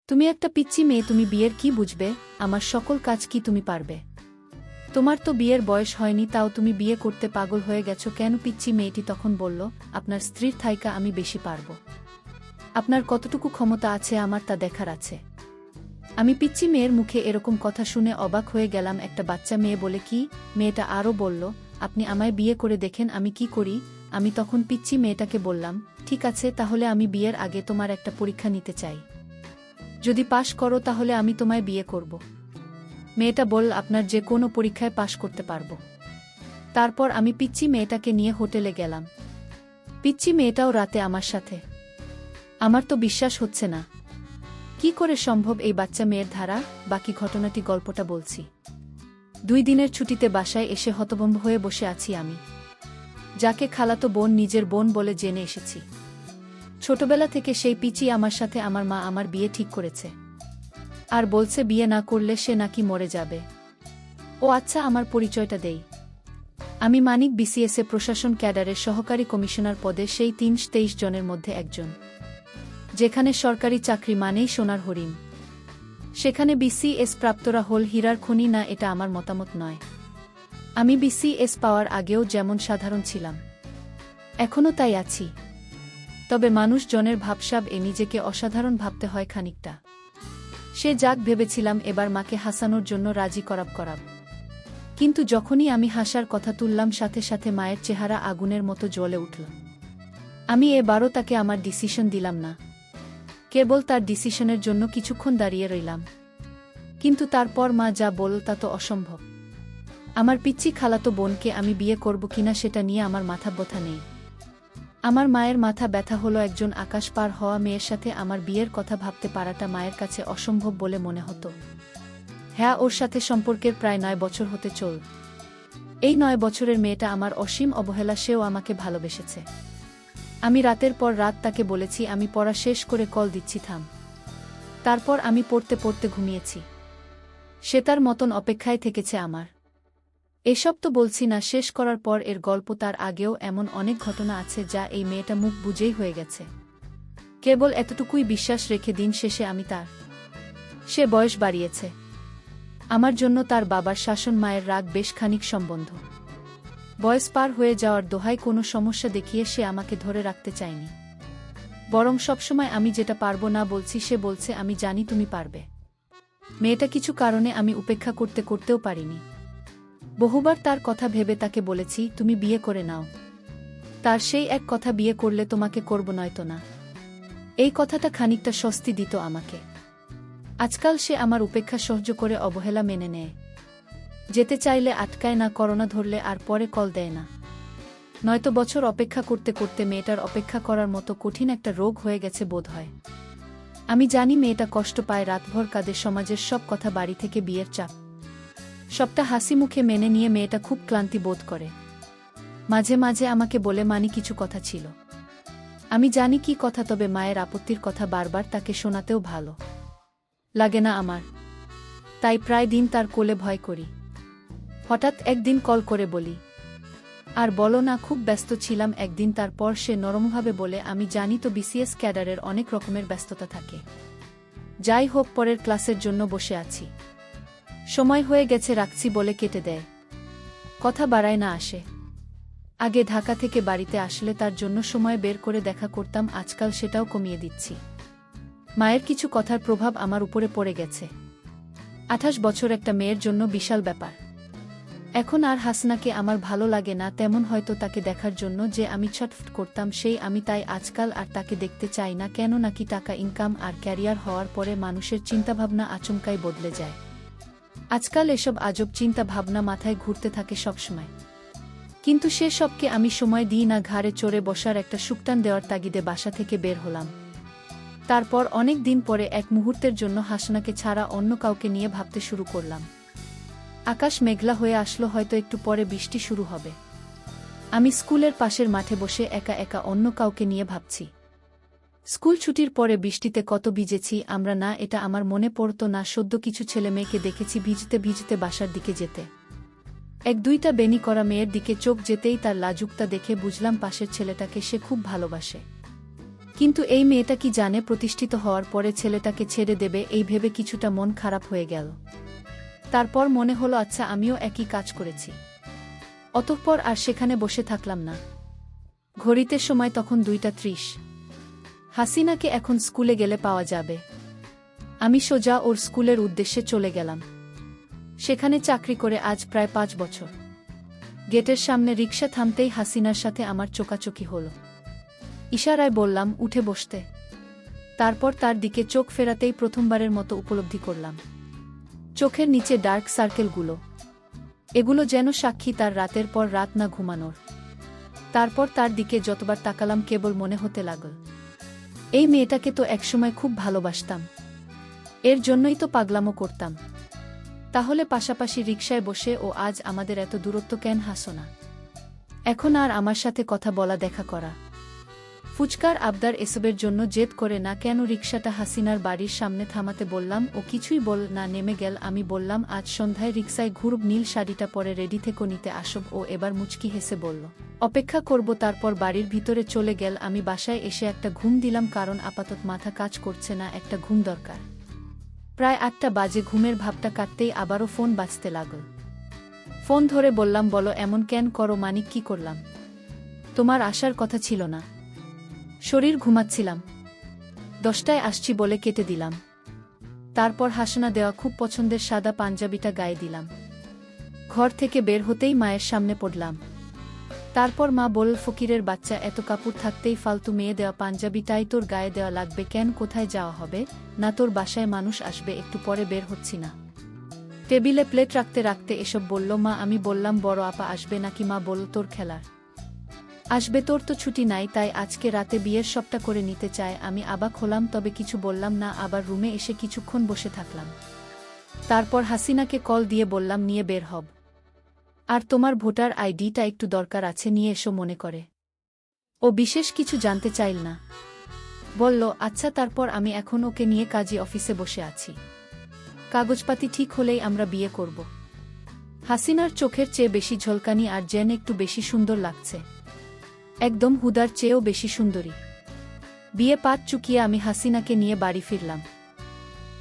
তুমি একটা পিচ্চি মেয়ে, তুমি বিয়ের কি বুঝবে? আমার সকল কাজ কি তুমি পারবে? তোমার তো বিয়ের বয়স হয়নি, তাও তুমি বিয়ে করতে পাগল হয়ে গেছো কেন? পিচ্চি মেয়েটি তখন বলল, আপনার স্ত্রীর থাইকা আমি বেশি পারব। আপনার কতটুকু ক্ষমতা আছে আমার তা দেখার আছে। আমি পিচ্চি মেয়ের মুখে এরকম কথা শুনে অবাক হয়ে গেলাম। একটা বাচ্চা মেয়ে বলে কি? মেয়েটা আরও বলল, আপনি আমায় বিয়ে করে দেখেন আমি কি করি। আমি তখন পিচ্চি মেয়েটাকে বললাম, ঠিক আছে, তাহলে আমি বিয়ের আগে তোমার একটা পরীক্ষা নিতে চাই। যদি পাশ করো তাহলে আমি তোমায় বিয়ে করব। মেয়েটা বলল, আপনার যে কোনো পরীক্ষায় পাশ করতে পারব। তারপর আমি পিচ্চি মেয়েটাকে নিয়ে হোটেলে গেলাম। পিচ্চি মেয়েটাও রাতে আমার সাথে। আমার তো বিশ্বাস হচ্ছে না, কি করে সম্ভব এই বাচ্চা মেয়ের ধারা। বাকি ঘটনাটি গল্পটা বলছি। 2 দিনের ছুটিতে বাসায় এসে হতভম্ব হয়ে বসে আছি আমি, যাকে খালাতো বোন নিজের বোন বলে জেনে এসেছি। ছোটবেলা থেকে সেই পিচি আমার সাথে আমার মা আমার বিয়ে ঠিক করেছে, আর বলছে বিয়ে না করলে সে নাকি মরে যাবে। ও আচ্ছা, আমার পরিচয়টা দেই। আমি মানিক, বিসিএসএ প্রশাসন ক্যাডারের সহকারী কমিশনার পদে সেই 23 জনের মধ্যে একজন। যেখানে সরকারি চাকরি মানেই সোনার হরিণ, সেখানে বিসিএস প্রাপ্তরা হল হীরার খনি না, এটা আমার মতামত নয়। আমি বিসিএস পাওয়ার আগেও যেমন সাধারণ ছিলাম, এখনও তাই আছি। তবে মানুষজনের ভাবসাব এ নিজেকে অসাধারণ ভাবতে হয় খানিকটা। সে যাক ভেবেছিলাম এবার মাকে হাসানোর জন্য রাজি করাব। কিন্তু যখনই আমি হাসার কথা তুললাম, সাথে সাথে মায়ের চেহারা আগুনের মতো জ্বলে উঠল। আমি এবারও তাকে আমার ডিসিশন দিলাম না, কেবল তার ডিসিশনের জন্য কিছুক্ষণ দাঁড়িয়ে রইলাম। কিন্তু তারপর মা যা বলল তা তো অসম্ভব। আমার পিচ্চি খালাতো বোনকে আমি বিয়ে করব কিনা সেটা নিয়ে আমার মাথা ব্যথা নেই। আমার মায়ের মাথা ব্যথা হলো একজন আকাশ পার হওয়া মেয়ের সাথে আমার বিয়ের কথা ভাবতে পারাটা মায়ের কাছে অসম্ভব বলে মনে হতো। হ্যাঁ, ওর সাথে সম্পর্কের প্রায় 9 বছর হতে চল। এই 9 বছরের মেয়েটা আমার অসীম অবহেলা, সেও আমাকে ভালোবেসেছে। আমি রাতের পর রাত তাকে বলেছি আমি পড়া শেষ করে কল দিচ্ছি, থাম। তারপর আমি পড়তে পড়তে ঘুমিয়েছি। সে তার মতন অপেক্ষায় থেকেছে আমার। এসব তো বলছি না শেষ করার পর এর গল্প, তার আগেও এমন অনেক ঘটনা আছে যা এই মেয়েটা মুখ বুঝেই হয়ে গেছে। কেবল এতটুকুই বিশ্বাস রেখে দিন শেষে আমি তার। সে বয়স বাড়িয়েছে। আমার জন্য তার বাবার শাসন, মায়ের রাগ বেশ খানিক সম্বন্ধ। বয়স পার হয়ে যাওয়ার দোহায় কোনো সমস্যা দেখিয়ে সে আমাকে ধরে রাখতে চায়নি। বরং সবসময় আমি যেটা পারবো না বলছি, সে বলছে আমি জানি তুমি পারবে। মেয়েটা কিছু কারণে আমি উপেক্ষা করতেও পারিনি। বহুবার তার কথা ভেবে তাকে বলেছি তুমি বিয়ে করে নাও। তার সেই এক কথা, বিয়ে করলে তোমাকে করব নয়তো না। এই কথাটা খানিকটা স্বস্তি দিত আমাকে। আজকাল সে আমার উপেক্ষা সহ্য করে অবহেলা মেনে নেয়। যেতে চাইলে আটকায় না, করোনা ধরলে আর পরে কল দেয় না। নয়তো বছর অপেক্ষা করতে করতে মেয়েটার অপেক্ষা করার মতো কঠিন একটা রোগ হয়ে গেছে বোধ হয়। আমি জানি মেয়েটা কষ্ট পায়, রাতভর কাঁদে, সমাজের সব কথা, বাড়ি থেকে বিয়ের চাপ, সবটা হাসি মুখে মেনে নিয়ে মেয়েটা খুব ক্লান্তি বোধ করে। মাঝে মাঝে আমাকে বলে, মানি কিছু কথা ছিল। আমি জানি কি কথা, তবে মায়ের আপত্তির কথা বারবার তাকে শোনাতেও ভালো লাগে না আমার। তাই প্রায় দিন তার কোলে ভয় করি। হঠাৎ একদিন কল করে বলি, আর বলো না, খুব ব্যস্ত ছিলাম একদিন। তারপর সে নরমভাবে বলে, আমি জানি তো বিসিএস ক্যাডারের অনেক রকমের ব্যস্ততা থাকে। যাই হোক, পরের ক্লাসের জন্য বসে আছি, সময় হয়ে গেছে, রাখছি বলে কেটে দেয়। কথা বাড়ায় না আসে। আগে ঢাকা থেকে বাড়িতে আসলে তার জন্য সময় বের করে দেখা করতাম, আজকাল সেটাও কমিয়ে দিচ্ছি। মায়ের কিছু কথার প্রভাব আমার উপরে পড়ে গেছে। 28 বছর একটা মেয়ের জন্য বিশাল ব্যাপার। এখন আর হাসনাকে আমার ভালো লাগে না তেমন, হয়তো তাকে দেখার জন্য যে আমি ছটফট করতাম সেই আমি, তাই আজকাল আর তাকে দেখতে চাই না। কেন নাকি টাকা ইনকাম আর ক্যারিয়ার হওয়ার পরে মানুষের চিন্তাভাবনা আচমকাই বদলে যায়। আজকাল এসব আজব চিন্তা ভাবনা মাথায় ঘুরতে থাকে সবসময়। কিন্তু সে সবকে আমি সময় দিই না। ঘাড়ে চড়ে বসার একটা সুকটান দেওয়ার তাগিদে বাসা থেকে বের হলাম। তারপর অনেক দিন পরে এক মুহূর্তের জন্য হাসনাকে ছাড়া অন্য কাউকে নিয়ে ভাবতে শুরু করলাম। আকাশ মেঘলা হয়ে আসলো, হয়তো একটু পরে বৃষ্টি শুরু হবে। আমি স্কুলের পাশের মাঠে বসে একা একা অন্য কাউকে নিয়ে ভাবছি। স্কুল ছুটির পরে বৃষ্টিতে কত ভিজেছি আমরা না, এটা আমার মনে পড়তো না। সদ্য কিছু ছেলে মেয়েকে দেখেছি ভিজতে ভিজতে বাসার দিকে যেতে। 1-2টা বেনি করা মেয়ের দিকে চোখ যেতেই তার লাজুকতা দেখে বুঝলাম পাশের ছেলেটাকে সে খুব ভালোবাসে। কিন্তু এই মেয়েটা কি জানে প্রতিষ্ঠিত হওয়ার পরে ছেলেটাকে ছেড়ে দেবে, এই ভেবে কিছুটা মন খারাপ হয়ে গেল। তারপর মনে হলো আচ্ছা আমিও একই কাজ করেছি। অতঃপর আর সেখানে বসে থাকলাম না। ঘড়িতে সময় তখন 2:30। হাসিনাকে এখন স্কুলে গেলে পাওয়া যাবে। আমি সোজা ওর স্কুলের উদ্দেশ্যে চলে গেলাম। সেখানে চাকরি করে আজ প্রায় 5 বছর। গেটের সামনে রিকশা থামতেই হাসিনার সাথে আমার চোকাচোকি হলো। ইশারায় বললাম উঠে বসতে। তারপর তার দিকে চোখ ফেরাতেই প্রথমবারের মতো উপলব্ধি করলাম চোখের নিচে ডার্ক সার্কেলগুলো। এগুলো যেন সাক্ষী তার রাতের পর রাত না ঘুমানোর। তারপর তার দিকে যতবার তাকালাম কেবল মনে হতে লাগল এই মেয়েটাকে তো একসময় খুব ভালোবাসতাম, এর জন্যই তো পাগলামো করতাম। তাহলে পাশাপাশি রিকশায় বসে ও আজ আমাদের এত দূরত্ব কেন হাসো না? এখন আর আমার সাথে কথা বলা দেখা করা, ফুচকার আবদার এসবের জন্য জেদ করে না কেন রিকশাটা হাসিনার বাড়ির সামনে থামাতে বললাম, ও কিছুই বল না, নেমে গেল। আমি বললাম আজ সন্ধ্যায় রিকশায় ঘুরব, নীল শাড়িটা পরে রেডি থেকে নিতে আসব। ও এবার মুচকি হেসে বলল অপেক্ষা করব। তারপর বাড়ির ভিতরে চলে গেল। আমি বাসায় এসে একটা ঘুম দিলাম, কারণ আপাতত মাথা কাজ করছে না, একটা ঘুম দরকার। প্রায় 8টা বাজে। ঘুমের ভাবটা কাটতেই আবারও ফোন বাজতে লাগল। ফোন ধরে বললাম বলো এমন কেন করো মানিক? কি করলাম? তোমার আসার কথা ছিল না, শরীর ঘুমাচ্ছিলাম। 10টায় আসছি বলে কেটে দিলাম। তারপর হাসনা দেওয়া খুব পছন্দের সাদা পাঞ্জাবিটা গায়ে দিলাম। ঘর থেকে বের হতেই মায়ের সামনে পড়লাম। তারপর মা বলল ফকিরের বাচ্চা, এত কাপড় থাকতেই ফালতু মেয়ে দেওয়া পাঞ্জাবিটাই তোর গায়ে দেওয়া লাগবে কেন? কোথায় যাওয়া হবে? না তোর বাসায় মানুষ আসবে, একটু পরে বের হচ্ছি না। টেবিলে প্লেট রাখতে রাখতে এসব বলল মা। আমি বললাম বড় আপা আসবে নাকি? মা বলল তোর খেলার আসবে, তোর তো ছুটি নাই, তাই আজকে রাতে বিয়ের সবটা করে নিতে চায়। আমি অবাক হলাম, তবে কিছু বললাম না। আবার রুমে এসে কিছুক্ষণ বসে থাকলাম। তারপর হাসিনাকে কল দিয়ে বললাম নিয়ে বের হব, আর তোমার ভোটার আইডিটা একটু দরকার আছে, নিয়ে এসো মনে করে। ও বিশেষ কিছু জানতে চাইল না, বলল আচ্ছা। তারপর আমি এখন ওকে নিয়ে কাজী অফিসে বসে আছি। কাগজপাতি ঠিক হলেই আমরা বিয়ে করব। হাসিনার চোখের চেয়ে বেশি ঝলকানি আর যেন একটু বেশি সুন্দর লাগছে, একদম হুদার চেয়েও বেশি সুন্দরী। বিয়ে পাত চুকিয়ে আমি হাসিনাকে নিয়ে বাড়ি ফিরলাম।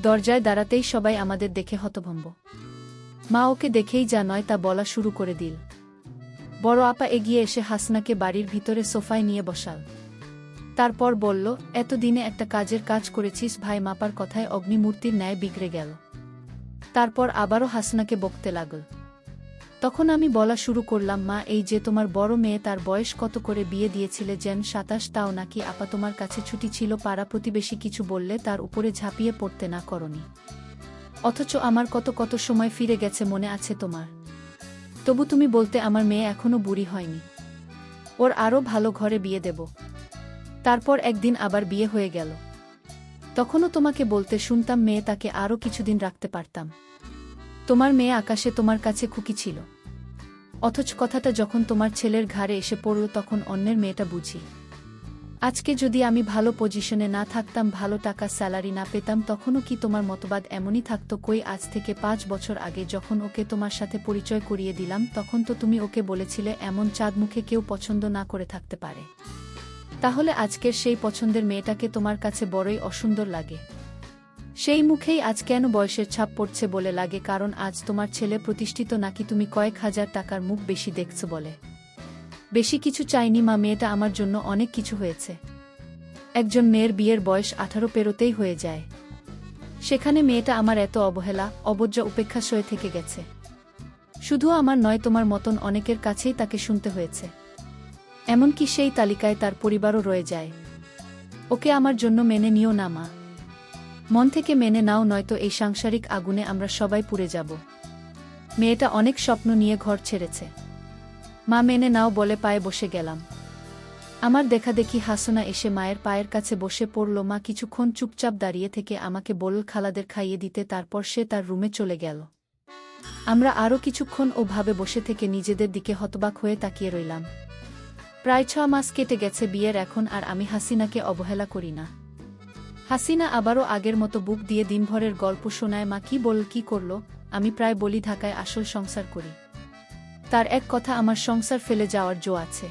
দরজায় দাঁড়াতেই সবাই আমাদের দেখে হতভম্ব। মা ওকে দেখেই যা নয় তা বলা শুরু করে দিল। বড় আপা এগিয়ে এসে হাসনাকে বাড়ির ভিতরে সোফায় নিয়ে বসাল। তারপর বলল এতদিনে একটা কাজের কাজ করেছিস ভাই। মাপার কথায় অগ্নিমূর্তির ন্যায় বিগড়ে গেল। তারপর আবারও হাসনাকে বকতে লাগল। তখন আমি বলা শুরু করলাম মা, এই যে তোমার বড় মেয়ে, তার বয়স কত করে বিয়ে দিয়েছিলে? যেন 27, তাও নাকি আপা তোমার কাছে ছুটি ছিল? পাড়া প্রতিবেশী কিছু বললে তার উপরে ঝাঁপিয়ে পড়তে না করনি? অথচ আমার কত কত সময় ফিরে গেছে, মনে আছে তোমার? তবু তুমি বলতে আমার মেয়ে এখনো বুড়ি হয়নি, ওর আরও ভালো ঘরে বিয়ে দেব। তারপর একদিন আবার বিয়ে হয়ে গেল। তখনও তোমাকে বলতে শুনতাম মেয়ে তাকে আরও কিছুদিন রাখতে পারতাম। তোমার মেয়ে আকাশে তোমার কাছে খুকি ছিল। অথচ কথাটা যখন তোমার ছেলের ঘাড়ে এসে পড়ল তখন অন্যের মেয়েটা বুঝি। আজকে যদি আমি ভালো পজিশনে না থাকতাম, ভালো টাকা স্যালারি না পেতাম, তখনও কি তোমার মতবাদ এমনই থাকতো? কই, আজ থেকে 5 বছর আগে যখন ওকে তোমার সাথে পরিচয় করিয়ে দিলাম, তখন তো তুমি ওকে বলেছিলে এমন চাঁদ মুখে কেউ পছন্দ না করে থাকতে পারে। তাহলে আজকের সেই পছন্দের মেয়েটাকে তোমার কাছে বড়ই অসুন্দর লাগে। সেই মুখেই আজ কেন বয়সের ছাপ পড়ছে বলে লাগে? কারণ আজ তোমার ছেলে প্রতিষ্ঠিত, নাকি তুমি কয়েক হাজার টাকার মুখ বেশি দেখছো বলে? বেশি কিছু চাইনি মা, মেয়েটা আমার জন্য অনেক কিছু হয়েছে। একজন মেয়ের বিয়ের বয়স 18 পেরোতেই হয়ে যায়, সেখানে মেয়েটা আমার এত অবহেলা, অবজ্ঞা, উপেক্ষা সয়ে থেকে গেছে। শুধু আমার নয়, তোমার মতন অনেকের কাছেই তাকে শুনতে হয়েছে। এমনকি সেই তালিকায় তার পরিবারও রয়ে যায়। ওকে আমার জন্য মেনে নিও না মা, মন থেকে মেনে নাও, নয়তো এই সাংসারিক আগুনে আমরা সবাই পুড়ে যাব। মেয়েটা অনেক স্বপ্ন নিয়ে ঘর ছেড়েছে, মা মেনে নাও বলে পায়ে বসে গেলাম। আমার দেখা দেখি হাসনা এসে মায়ের পায়ের কাছে বসে পড়ল। মা কিছুক্ষণ চুপচাপ দাঁড়িয়ে থেকে আমাকে বলল খালাদের খাইয়ে দিতে, তারপর সে তার রুমে চলে গেল। আমরা আরও কিছুক্ষণ ওভাবে বসে থেকে নিজেদের দিকে হতবাক হয়ে তাকিয়ে রইলাম। প্রায় 6 মাস কেটে গেছে বিয়ের এখন, আর আমি হাসিনাকে অবহেলা করি না। হাসিনা আবারও আগের মতো বুক দিয়ে দিনভরের গল্প শোনায়। মা কি বল, কি করল? আমি প্রায় বলি ঢাকায় আসল সংসার করি, তার এক কথা আমার সংসার ফেলে যাওয়ার জো আছে।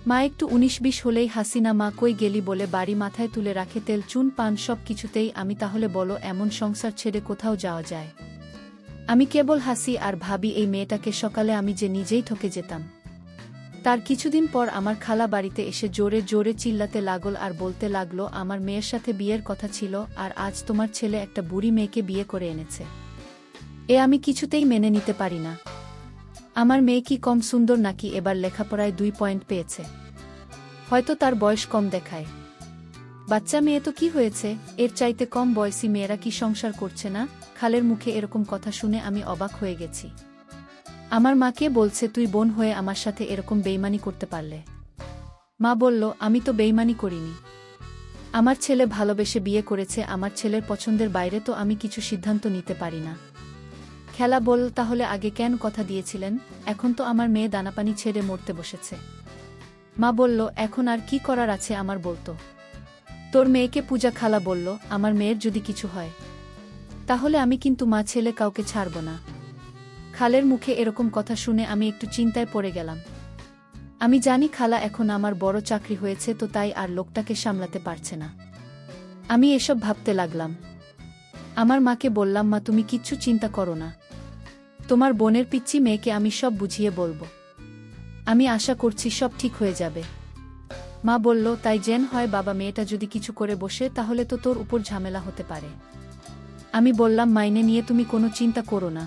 মা একটু ১৯-২০ হলেই হাসিনা মা কই গেলি বলে বাড়ি মাথায় তুলে রাখে, তেল চুন পান সব কিছুতেই আমি। তাহলে বলো এমন সংসার ছেড়ে কোথাও যাওয়া যায়? আমি কেবল হাসি আর ভাবি এই মেয়েটাকে। সকালে আমি যে নিজেই ঠকে যেতাম। তার কিছুদিন পর আমার খালা বাড়িতে এসে জোরে জোরে চিল্লাতে লাগল আর বলতে লাগলো আমার মেয়ের সাথে বিয়ের কথা ছিল, আর আজ তোমার ছেলে একটা বুড়ি মেয়েকে বিয়ে করে এনেছে। এ আমি কিছুতেই মেনে নিতে পারি না। আমার মেয়ে কি কম সুন্দর নাকি? এবার লেখাপড়ায় 2 পয়েন্ট পেয়েছে, হয়তো তার বয়স কম দেখায়। বাচ্চা মেয়ে তো কি হয়েছে, এর চাইতে কম বয়সী মেয়েরা কি সংসার করছে না? খালের মুখে এরকম কথা শুনে আমি অবাক হয়ে গেছি। আমার মাকে বলছে তুই বোন হয়ে আমার সাথে এরকম বেইমানি করতে পারলে? মা বলল আমি তো বেইমানি করিনি। আমার ছেলে ভালোবেসে বিয়ে করেছে, আমার ছেলের পছন্দের বাইরে তো আমি কিছু সিদ্ধান্ত নিতে পারি না। খেলা বল তাহলে আগে কেন কথা দিয়েছিলেন? এখন তো আমার মেয়ে দানাপানি ছেড়ে মরতে বসেছে। মা বলল এখন আর কি করার আছে আমার, বলতো তোর মেয়েকে পূজা। খালা বলল আমার মেয়ের যদি কিছু হয় তাহলে আমি কিন্তু মা ছেলে কাউকে ছাড়ব না। খালের মুখে এরকম কথা শুনে আমি একটু চিন্তায় পড়ে গেলাম। আমি জানি খালা এখন আমার বড় চাকরি হয়েছে তো তাই আর লোকটাকে সামলাতে পারছে না। আমি এসব ভাবতে লাগলাম। আমার মাকে বললাম মা তুমি কিচ্ছু চিন্তা করো না, তোমার বোনের পিচ্চি মেয়েকে আমি সব বুঝিয়ে বলবো। আমি আশা করছি সব ঠিক হয়ে যাবে। মা বলল তাই যেন হয় বাবা, মেয়েটা যদি কিছু করে বসে তাহলে তো তোর উপর ঝামেলা হতে পারে। আমি বললাম মাইনে নিয়ে তুমি কোনো চিন্তা করো না,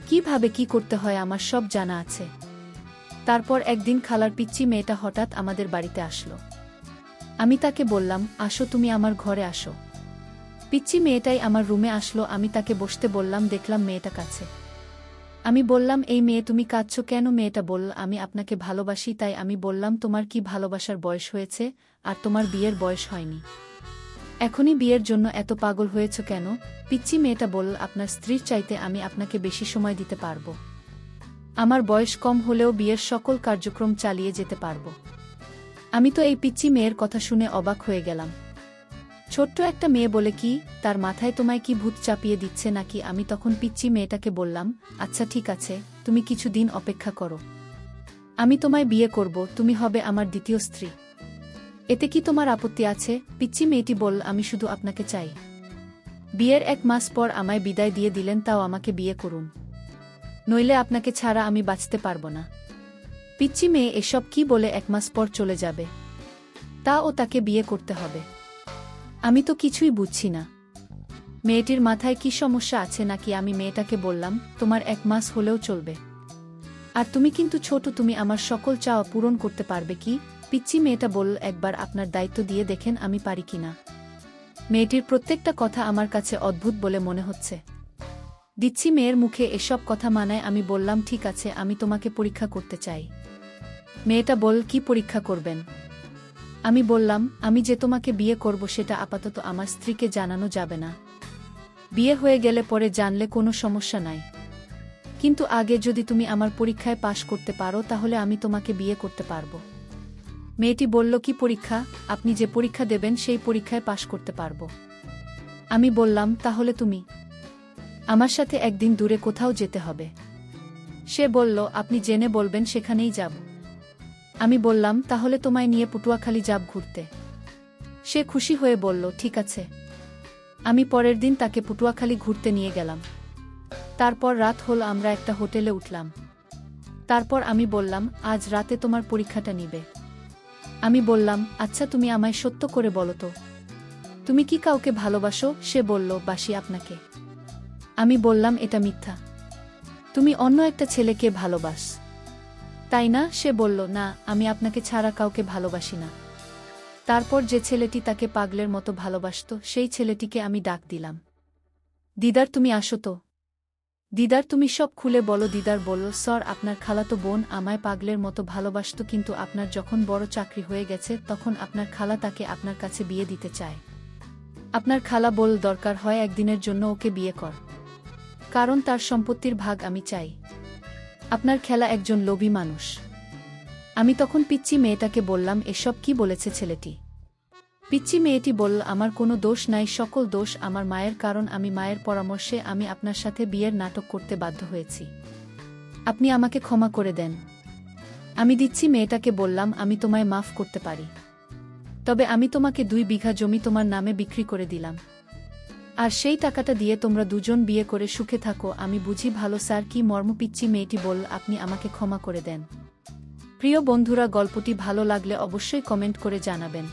কিভাবে কি করতে হয় আমার সব জানা আছে। তারপর একদিন খালার পিচ্চি মেয়েটা হঠাৎ আমাদের বাড়িতে আসলো। আমি তাকে বললাম আসো তুমি আমার ঘরে আসো। পিচ্চি মেয়েটাই আমার রুমে আসলো। আমি তাকে বসতে বললাম, দেখলাম মেয়েটা কাছে। আমি বললাম এই মেয়ে তুমি কাঁদছো কেন? মেয়েটা বলল আমি আপনাকে ভালোবাসি। তাই আমি বললাম তোমার কি ভালোবাসার বয়স হয়েছে? আর তোমার বিয়ের বয়স হয়নি, এখনই বিয়ের জন্য এত পাগল হয়েছ কেন? পিচ্চি মেয়েটা বলল আপনার স্ত্রীর চাইতে আমি আপনাকে বেশি সময় দিতে পারবো। আমার বয়স কম হলেও বিয়ের সকল কার্যক্রম চালিয়ে যেতে পারবো। আমি তো এই পিচ্চি মেয়ের কথা শুনে অবাক হয়ে গেলাম। ছোট্ট একটা মেয়ে বলে কি, তার মাথায় তোমায় কি ভূত চাপিয়ে দিচ্ছে নাকি? আমি তখন পিচ্চি মেয়েটাকে বললাম আচ্ছা ঠিক আছে, তুমি কিছুদিন অপেক্ষা করো, আমি তোমায় বিয়ে করব, তুমি হবে আমার দ্বিতীয় স্ত্রী। এতে কি তোমার আপত্তি আছে? পিচ্চি মেয়েটি বলল আমি শুধু আপনাকে চাই। বিয়ের 1 মাস পর আমায় বিদায় দিয়ে দিলেন, তাও আমাকে বিয়ে করুন, নইলে আপনাকে ছাড়া আমি বাঁচতে পারবো না। পিচ্চি মেয়ে এসব কি বলে 1 মাস পর চলে যাবে? তাও তাকে বিয়ে করতে হবে? আমি তো কিছুই বুঝছি না। মেয়েটির মাথায় কি সমস্যা আছে নাকি? আমি মেয়েটাকে বললাম তোমার 1 মাস হলেও চলবে, আর তুমি কিন্তু ছোট, তুমি আমার সকল চাওয়া পূরণ করতে পারবে কি? পিচ্চি মেয়েটা বলল একবার আপনার দায়িত্ব দিয়ে দেখেন আমি পারি কিনা। মেয়েটির প্রত্যেকটা কথা আমার কাছে অদ্ভুত বলে মনে হচ্ছে। দিচ্ছি মেয়ের মুখে এসব কথা মানায়। আমি বললাম ঠিক আছে, আমি তোমাকে পরীক্ষা করতে চাই। মেয়েটা বল কি পরীক্ষা করবেন? আমি বললাম আমি যে তোমাকে বিয়ে করব সেটা আপাতত আমার স্ত্রীকে জানানো যাবে না, বিয়ে হয়ে গেলে পরে জানলে কোনো সমস্যা নাই, কিন্তু আগে যদি তুমি আমার পরীক্ষায় পাশ করতে পারো তাহলে আমি তোমাকে বিয়ে করতে পারবো। মেয়েটি বলল কি পরীক্ষা? আপনি যে পরীক্ষা দেবেন সেই পরীক্ষায় পাশ করতে পারবো। আমি বললাম তাহলে তুমি আমার সাথে একদিন দূরে কোথাও যেতে হবে। সে বলল আপনি জেনে বলবেন সেখানেই যাব। আমি বললাম তাহলে তোমায় নিয়ে পটুয়াখালী যাব ঘুরতে। সে খুশি হয়ে বলল ঠিক আছে। আমি পরের দিন তাকে পটুয়াখালী ঘুরতে নিয়ে গেলাম। তারপর রাত হল, আমরা একটা হোটেলে উঠলাম। তারপর আমি বললাম আজ রাতে তোমার পরীক্ষাটা নিবে। আমি বললাম আচ্ছা তুমি আমায় সত্য করে বলো তো, তুমি কি কাউকে ভালোবাসো? সে বলল বাসি আপনাকে। আমি বললাম এটা মিথ্যা, তুমি অন্য একটা ছেলেকে ভালোবাস, তাই না? সে বলল না, আমি আপনাকে ছাড়া কাউকে ভালোবাসি না। তারপর যে ছেলেটি তাকে পাগলের মতো ভালোবাসত সেই ছেলেটিকে আমি ডাক দিলাম, দিদার তুমি আসো তো, দিদার তুমি সব খুলে বলো। দিদার বলল স্যার আপনার খালাতো বোন আমায় পাগলের মতো ভালোবাসত, কিন্তু আপনার যখন বড় চাকরি হয়ে গেছে তখন আপনার খালা তাকে আপনার কাছে বিয়ে দিতে চায়। আপনার খালা বল দরকার হয় একদিনের জন্য ওকে বিয়ে কর, কারণ তার সম্পত্তির ভাগ আমি চাই। আপনার খেলা একজন লোভী মানুষ। আমি তখন পিচ্চি মেয়েটাকে বললাম এসব কি বলেছে ছেলেটি? পিচ্চি মেয়েটি বলল আমার কোনো দোষ নাই, সকল দোষ আমার মায়ের, কারণ আমি মায়ের পরামর্শে আমি আপনার সাথে বিয়ের নাটক করতে বাধ্য হয়েছি। আপনি আমাকে ক্ষমা করে দেন। আমি দিচ্ছি মেয়েটাকে বললাম আমি তোমায় মাফ করতে পারি। তবে আমি তোমাকে 2 বিঘা জমি তোমার নামে বিক্রি করে দিলাম। আর সেই টাকাটা দিয়ে তোমরা দুজন বিয়ে করে সুখে থাকো। আমি বুঝি ভালো স্যার। কি মর্ম? পিচ্চি মেয়েটি বলল, আপনি আমাকে ক্ষমা করে দেন। প্রিয় বন্ধুরা, গল্পটি ভালো লাগলে অবশ্যই কমেন্ট করে জানাবেন।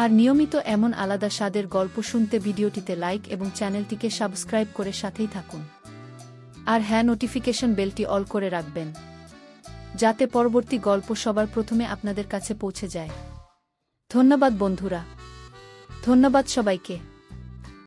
আর নিয়মিত এমন আলাদা স্বাদের গল্প শুনতে ভিডিওটিতে লাইক এবং চ্যানেলটিকে সাবস্ক্রাইব করে সাথেই থাকুন। আর হ্যাঁ, নোটিফিকেশন বেলটি অল করে রাখবেন, যাতে পরবর্তী গল্প সবার প্রথমে আপনাদের কাছে পৌঁছে যায়। ধন্যবাদ বন্ধুরা, ধন্যবাদ সবাইকে।